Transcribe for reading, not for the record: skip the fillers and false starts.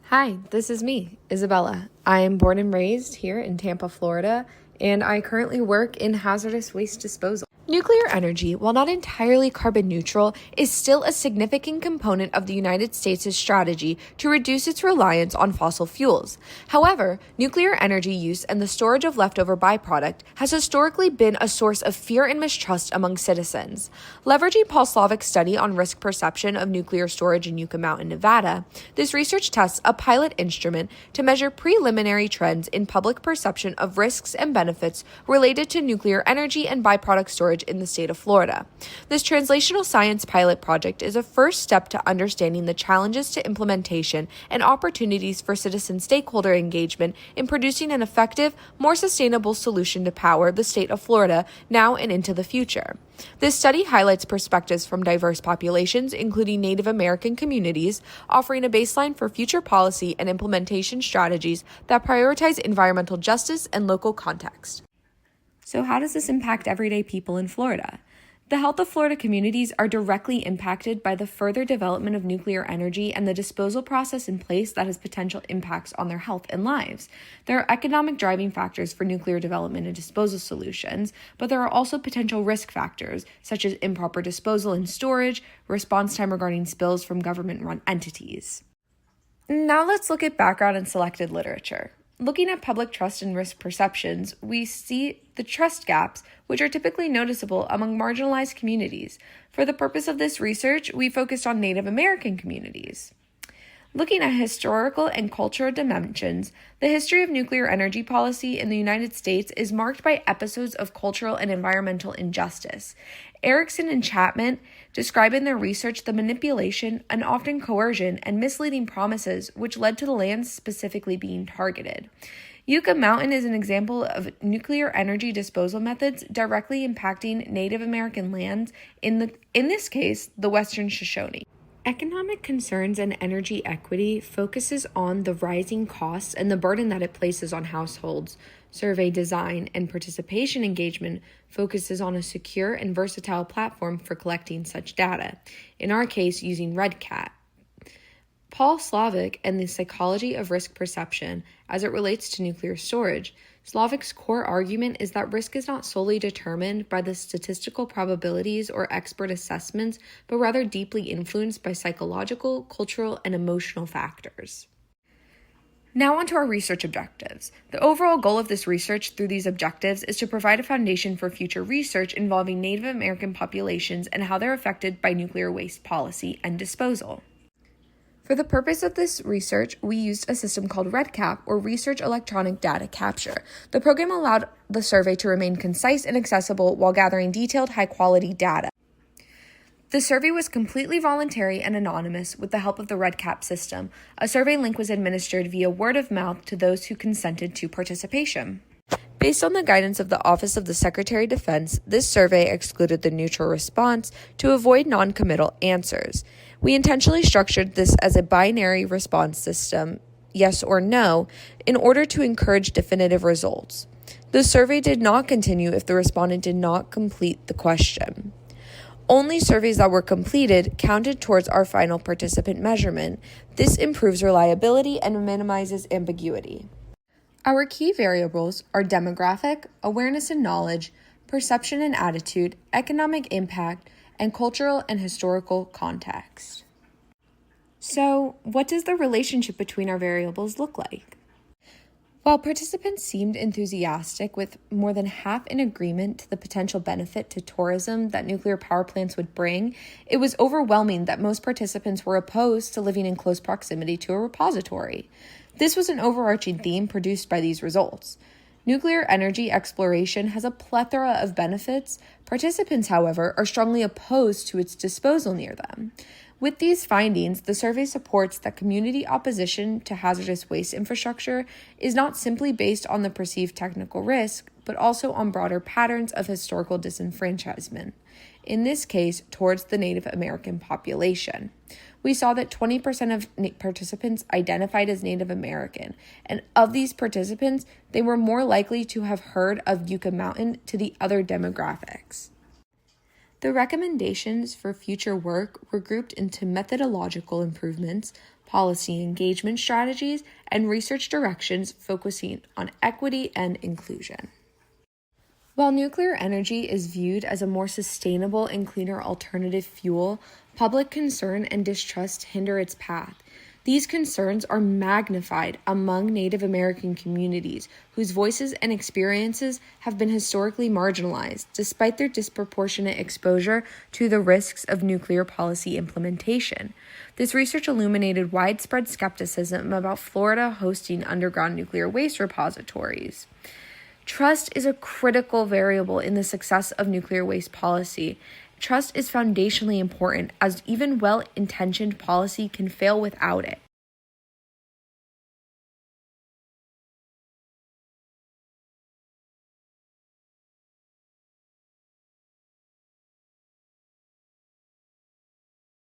Hi, this is me, Isabella. I am born and raised here in Tampa, Florida, and I currently work in hazardous waste disposal. Nuclear energy, while not entirely carbon neutral, is still a significant component of the United States' strategy to reduce its reliance on fossil fuels. However, nuclear energy use and the storage of leftover byproduct has historically been a source of fear and mistrust among citizens. Leveraging Paul Slovic's study on risk perception of nuclear storage in Yucca Mountain, Nevada, this research tests a pilot instrument to measure preliminary trends in public perception of risks and benefits related to nuclear energy and byproduct storage in the state of Florida. This translational science pilot project is a first step to understanding the challenges to implementation and opportunities for citizen stakeholder engagement in producing an effective, more sustainable solution to power the state of Florida now and into the future. This study highlights perspectives from diverse populations, including Native American communities, offering a baseline for future policy and implementation strategies that prioritize environmental justice and local context. So how does this impact everyday people in Florida? The health of Florida communities are directly impacted by the further development of nuclear energy and the disposal process in place that has potential impacts on their health and lives. There are economic driving factors for nuclear development and disposal solutions, but there are also potential risk factors, such as improper disposal and storage, response time regarding spills from government-run entities. Now let's look at background and selected literature. Looking at public trust and risk perceptions, we see the trust gaps, which are typically noticeable among marginalized communities. For the purpose of this research, we focused on Native American communities. Looking at historical and cultural dimensions, the history of nuclear energy policy in the United States is marked by episodes of cultural and environmental injustice. Erickson and Chapman describe in their research the manipulation and often coercion and misleading promises which led to the lands specifically being targeted. Yucca Mountain is an example of nuclear energy disposal methods directly impacting Native American lands, in this case, the Western Shoshone. Economic concerns and energy equity focuses on the rising costs and the burden that it places on households. Survey design and participation engagement focuses on a secure and versatile platform for collecting such data, in our case using REDCap. Paul Slovic and the psychology of risk perception as it relates to nuclear storage. Slovic's core argument is that risk is not solely determined by the statistical probabilities or expert assessments, but rather deeply influenced by psychological, cultural, and emotional factors. Now on to our research objectives. The overall goal of this research through these objectives is to provide a foundation for future research involving Native American populations and how they're affected by nuclear waste policy and disposal. For the purpose of this research, we used a system called REDCap, or Research Electronic Data Capture. The program allowed the survey to remain concise and accessible while gathering detailed, high-quality data. The survey was completely voluntary and anonymous with the help of the REDCap system. A survey link was administered via word of mouth to those who consented to participation. Based on the guidance of the Office of the Secretary of Defense, this survey excluded the neutral response to avoid non-committal answers. We intentionally structured this as a binary response system, yes or no, in order to encourage definitive results. The survey did not continue if the respondent did not complete the question. Only surveys that were completed counted towards our final participant measurement. This improves reliability and minimizes ambiguity. Our key variables are demographic, awareness and knowledge, perception and attitude, economic impact, and cultural and historical context. So, what does the relationship between our variables look like? While participants seemed enthusiastic, with more than half in agreement to the potential benefit to tourism that nuclear power plants would bring, it was overwhelming that most participants were opposed to living in close proximity to a repository. This was an overarching theme produced by these results. Nuclear energy exploration has a plethora of benefits. Participants, however, are strongly opposed to its disposal near them. With these findings, the survey supports that community opposition to hazardous waste infrastructure is not simply based on the perceived technical risk, but also on broader patterns of historical disenfranchisement, in this case, towards the Native American population. We saw that 20% of participants identified as Native American, and of these participants, they were more likely to have heard of Yucca Mountain to the other demographics. The recommendations for future work were grouped into methodological improvements, policy engagement strategies, and research directions focusing on equity and inclusion. While nuclear energy is viewed as a more sustainable and cleaner alternative fuel, public concern and distrust hinder its path. These concerns are magnified among Native American communities, whose voices and experiences have been historically marginalized, despite their disproportionate exposure to the risks of nuclear policy implementation. This research illuminated widespread skepticism about Florida hosting underground nuclear waste repositories. Trust is a critical variable in the success of nuclear waste policy. Trust is foundationally important, as even well-intentioned policy can fail without it.